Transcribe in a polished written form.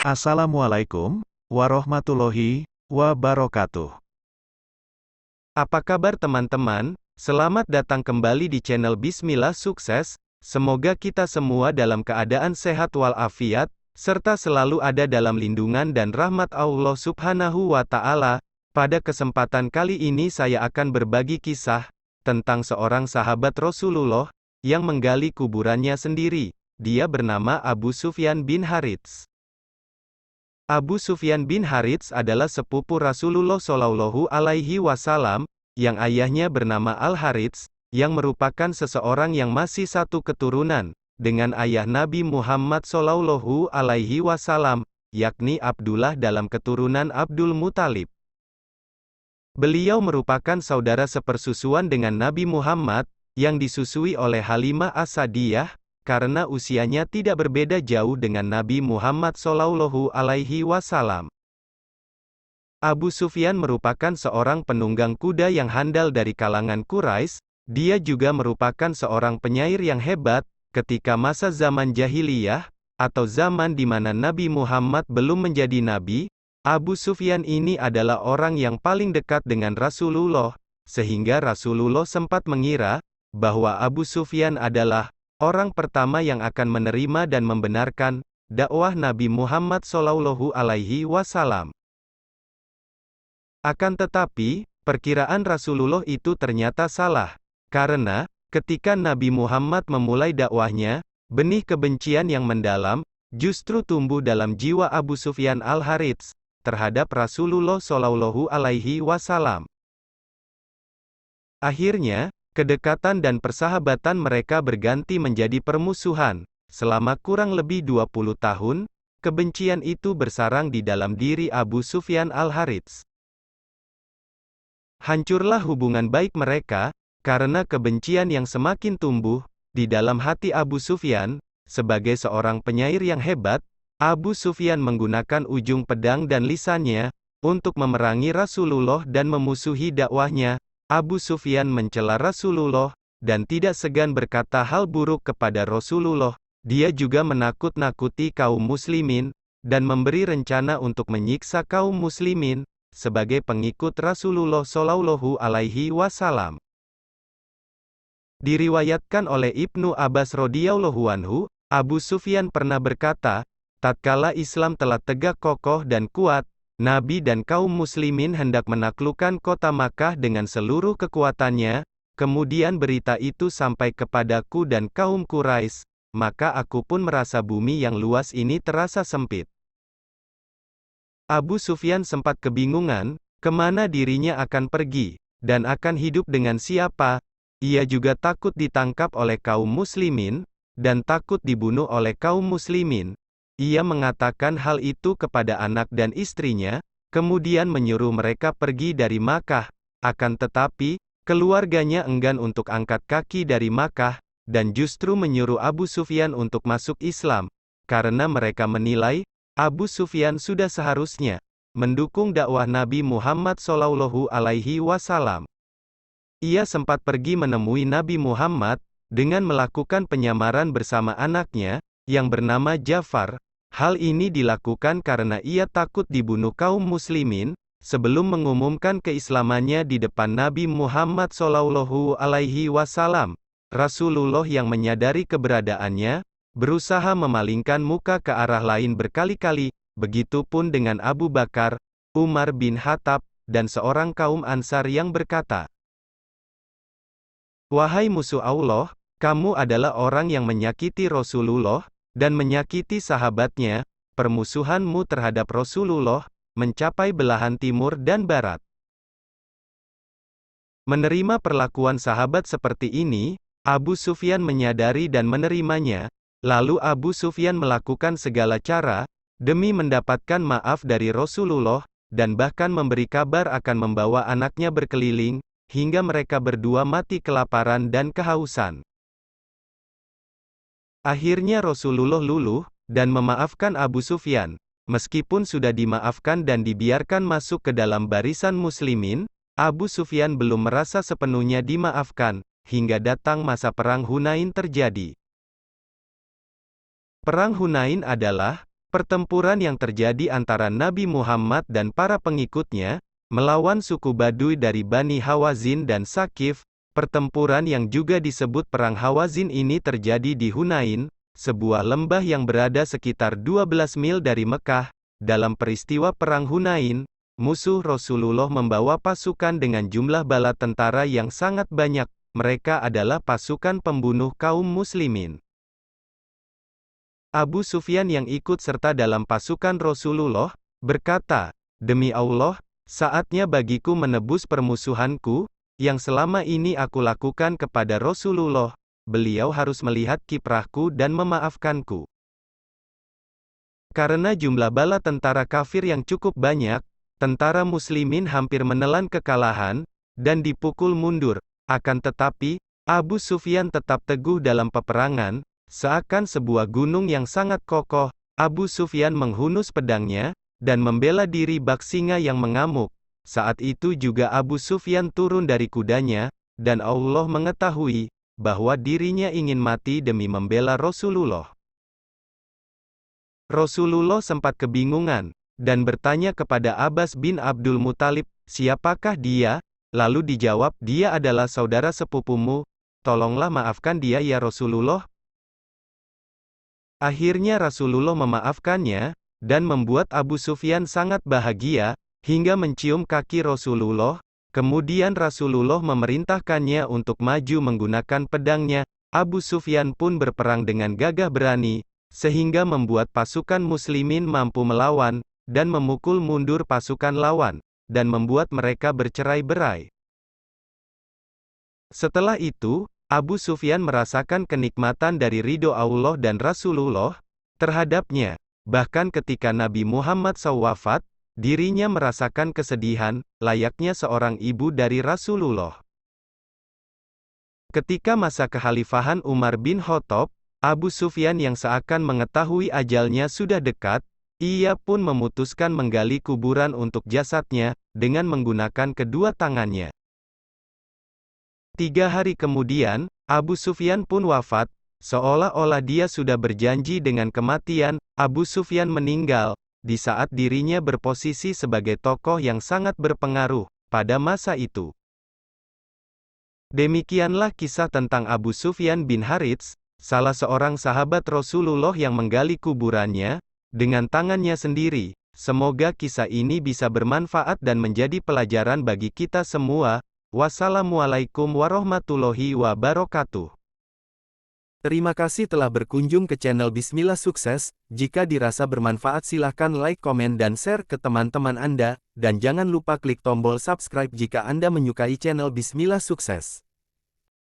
Assalamualaikum warahmatullahi wabarakatuh. Apa kabar teman-teman? Selamat datang kembali di channel Bismillah Sukses. Semoga kita semua dalam keadaan sehat walafiat, serta selalu ada dalam lindungan dan rahmat Allah Subhanahu wa Ta'ala. Pada kesempatan kali ini saya akan berbagi kisah tentang seorang sahabat Rasulullah yang menggali kuburannya sendiri. Dia bernama Abu Sufyan bin Harits. Abu Sufyan bin Harits adalah sepupu Rasulullah Shallallahu Alaihi Wasallam, yang ayahnya bernama Al-Harits, yang merupakan seseorang yang masih satu keturunan dengan ayah Nabi Muhammad Shallallahu Alaihi Wasallam, yakni Abdullah dalam keturunan Abdul Muthalib. Beliau merupakan saudara sepersusuan dengan Nabi Muhammad, yang disusui oleh Halimah As-Sadiyah, karena usianya tidak berbeda jauh dengan Nabi Muhammad Shallallahu Alaihi Wasallam. Abu Sufyan merupakan seorang penunggang kuda yang handal dari kalangan Quraisy. Dia juga merupakan seorang penyair yang hebat ketika masa zaman jahiliyah, atau zaman di mana Nabi Muhammad belum menjadi nabi. Abu Sufyan ini adalah orang yang paling dekat dengan Rasulullah, sehingga Rasulullah sempat mengira bahwa Abu Sufyan adalah orang pertama yang akan menerima dan membenarkan dakwah Nabi Muhammad Shallallahu Alaihi Wasallam. Akan tetapi, perkiraan Rasulullah itu ternyata salah, karena ketika Nabi Muhammad memulai dakwahnya, benih kebencian yang mendalam justru tumbuh dalam jiwa Abu Sufyan Al-Harits terhadap Rasulullah Shallallahu Alaihi Wasallam. Akhirnya, kedekatan dan persahabatan mereka berganti menjadi permusuhan. Selama kurang lebih 20 tahun, kebencian itu bersarang di dalam diri Abu Sufyan Al-Harits. Hancurlah hubungan baik mereka, karena kebencian yang semakin tumbuh di dalam hati Abu Sufyan. Sebagai seorang penyair yang hebat, Abu Sufyan menggunakan ujung pedang dan lisannya untuk memerangi Rasulullah dan memusuhi dakwahnya. Abu Sufyan mencela Rasulullah, dan tidak segan berkata hal buruk kepada Rasulullah. Dia juga menakut-nakuti kaum muslimin, dan memberi rencana untuk menyiksa kaum muslimin, sebagai pengikut Rasulullah Shallallahu Alaihi Wasallam. Diriwayatkan oleh Ibnu Abbas radhiyallahu anhu, Abu Sufyan pernah berkata, tatkala Islam telah tegak kokoh dan kuat, Nabi dan kaum muslimin hendak menaklukkan kota Makkah dengan seluruh kekuatannya. Kemudian berita itu sampai kepadaku dan kaum Quraisy, maka aku pun merasa bumi yang luas ini terasa sempit. Abu Sufyan sempat kebingungan, kemana dirinya akan pergi, dan akan hidup dengan siapa. Ia juga takut ditangkap oleh kaum muslimin, dan takut dibunuh oleh kaum muslimin. Ia mengatakan hal itu kepada anak dan istrinya, kemudian menyuruh mereka pergi dari Makkah. Akan tetapi, keluarganya enggan untuk angkat kaki dari Makkah, dan justru menyuruh Abu Sufyan untuk masuk Islam, karena mereka menilai, Abu Sufyan sudah seharusnya mendukung dakwah Nabi Muhammad Shallallahu Alaihi Wasallam. Ia sempat pergi menemui Nabi Muhammad, dengan melakukan penyamaran bersama anaknya, yang bernama Ja'far. Hal ini dilakukan karena ia takut dibunuh kaum muslimin. Sebelum mengumumkan keislamannya di depan Nabi Muhammad Shallallahu Alaihi Wasallam, Rasulullah yang menyadari keberadaannya, berusaha memalingkan muka ke arah lain berkali-kali. Begitupun dengan Abu Bakar, Umar bin Khattab, dan seorang kaum Ansar yang berkata, "Wahai musuh Allah, kamu adalah orang yang menyakiti Rasulullah, dan menyakiti sahabatnya. Permusuhanmu terhadap Rasulullah mencapai belahan timur dan barat." Menerima perlakuan sahabat seperti ini, Abu Sufyan menyadari dan menerimanya. Lalu Abu Sufyan melakukan segala cara demi mendapatkan maaf dari Rasulullah, dan bahkan memberi kabar akan membawa anaknya berkeliling hingga mereka berdua mati kelaparan dan kehausan. Akhirnya Rasulullah luluh, dan memaafkan Abu Sufyan. Meskipun sudah dimaafkan dan dibiarkan masuk ke dalam barisan muslimin, Abu Sufyan belum merasa sepenuhnya dimaafkan, hingga datang masa Perang Hunain terjadi. Perang Hunain adalah pertempuran yang terjadi antara Nabi Muhammad dan para pengikutnya, melawan suku Baduy dari Bani Hawazin dan Sakif. Pertempuran yang juga disebut Perang Hawazin ini terjadi di Hunain, sebuah lembah yang berada sekitar 12 mil dari Mekah. Dalam peristiwa Perang Hunain, musuh Rasulullah membawa pasukan dengan jumlah bala tentara yang sangat banyak. Mereka adalah pasukan pembunuh kaum muslimin. Abu Sufyan yang ikut serta dalam pasukan Rasulullah, berkata, "Demi Allah, saatnya bagiku menebus permusuhanku, yang selama ini aku lakukan kepada Rasulullah. Beliau harus melihat kiprahku dan memaafkanku." Karena jumlah bala tentara kafir yang cukup banyak, tentara muslimin hampir menelan kekalahan, dan dipukul mundur. Akan tetapi, Abu Sufyan tetap teguh dalam peperangan, seakan sebuah gunung yang sangat kokoh. Abu Sufyan menghunus pedangnya, dan membela diri bak singa yang mengamuk. Saat itu juga Abu Sufyan turun dari kudanya, dan Allah mengetahui, bahwa dirinya ingin mati demi membela Rasulullah. Rasulullah sempat kebingungan, dan bertanya kepada Abbas bin Abdul Muthalib, "Siapakah dia?" Lalu dijawab, "Dia adalah saudara sepupumu, tolonglah maafkan dia ya Rasulullah." Akhirnya Rasulullah memaafkannya, dan membuat Abu Sufyan sangat bahagia, hingga mencium kaki Rasulullah. Kemudian Rasulullah memerintahkannya untuk maju menggunakan pedangnya. Abu Sufyan pun berperang dengan gagah berani, sehingga membuat pasukan muslimin mampu melawan, dan memukul mundur pasukan lawan, dan membuat mereka bercerai-berai. Setelah itu, Abu Sufyan merasakan kenikmatan dari ridho Allah dan Rasulullah terhadapnya. Bahkan ketika Nabi Muhammad SAW wafat, dirinya merasakan kesedihan, layaknya seorang ibu dari Rasulullah. Ketika masa kekhalifahan Umar bin Khattab, Abu Sufyan yang seakan mengetahui ajalnya sudah dekat, ia pun memutuskan menggali kuburan untuk jasadnya, dengan menggunakan kedua tangannya. 3 hari kemudian, Abu Sufyan pun wafat, seolah-olah dia sudah berjanji dengan kematian. Abu Sufyan meninggal, di saat dirinya berposisi sebagai tokoh yang sangat berpengaruh, pada masa itu. Demikianlah kisah tentang Abu Sufyan bin Harits, salah seorang sahabat Rasulullah yang menggali kuburannya, dengan tangannya sendiri. Semoga kisah ini bisa bermanfaat dan menjadi pelajaran bagi kita semua. Wassalamualaikum warahmatullahi wabarakatuh. Terima kasih telah berkunjung ke channel Bismillah Sukses. Jika dirasa bermanfaat silahkan like, komen dan share ke teman-teman Anda, dan jangan lupa klik tombol subscribe jika Anda menyukai channel Bismillah Sukses.